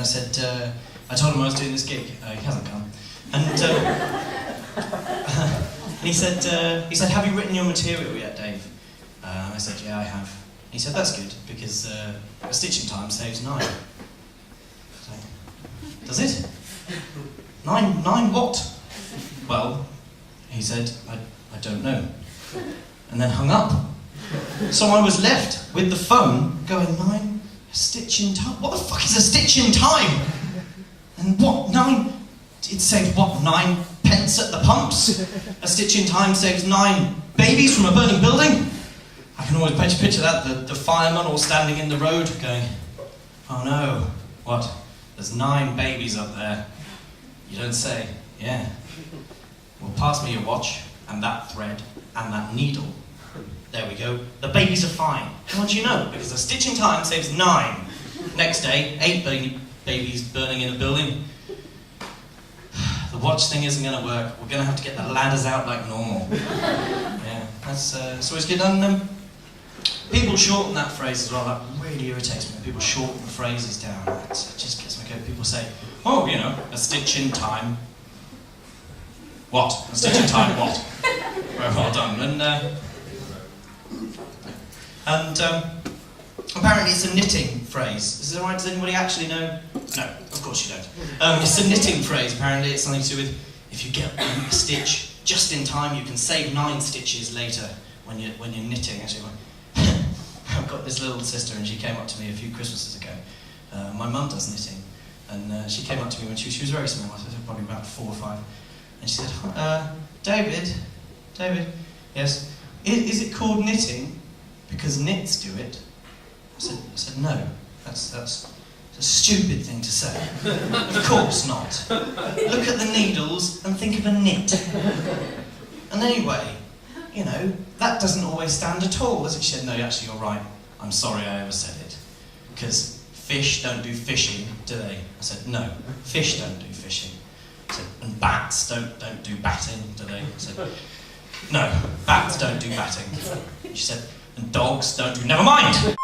said, I told him I was doing this gig. He hasn't come. And he said, have you written your material yet, Dave? I said, yeah, I have. He said, that's good, because a stitching time saves 9. So, does it? 9 what? Well, he said, I don't know. And then hung up. So I was left with the phone going, 9 stitching time? What the fuck is a stitching time? And what, 9? It saved what, 9 pence at the pumps? A stitching time saves 9 babies from a burning building? I can always picture that, the fireman all standing in the road going, oh no, what? There's 9 babies up there. You don't say, yeah. Well, pass me your watch, and that thread, and that needle. There we go. The babies are fine. How do you know? Because the stitching time saves 9. Next day, 8 babies burning in a building. The watch thing isn't going to work. We're going to have to get the ladders out like normal. Yeah, that's always good. And people shorten that phrase as well. That really irritates me. People shorten the phrases down. It just gets me going. People say, oh, you know, a stitch in time. What? A stitch in time what? Well done. And apparently it's a knitting phrase. Is it alright? Does anybody actually know? No, of course you don't. It's a knitting phrase. Apparently it's something to do with if you get a stitch just in time, you can save 9 stitches later when you're knitting. Actually, I've got this little sister, and she came up to me a few Christmases ago. My mum does knitting, and she came up to me when she was very small. I was probably about 4 or 5, and she said, David, yes, is it called knitting because knits do it? I said no. That's a stupid thing to say. Of course not. Look at the needles and think of a knit. And anyway, you know, that doesn't always stand at all, does it? She said, no, actually, you're right. I'm sorry I ever said it. Because fish don't do fishing, do they? I said, no, fish don't do fishing. I said, and bats don't do batting, do they? I said, no, bats don't do batting. She said, and dogs don't do... Never mind!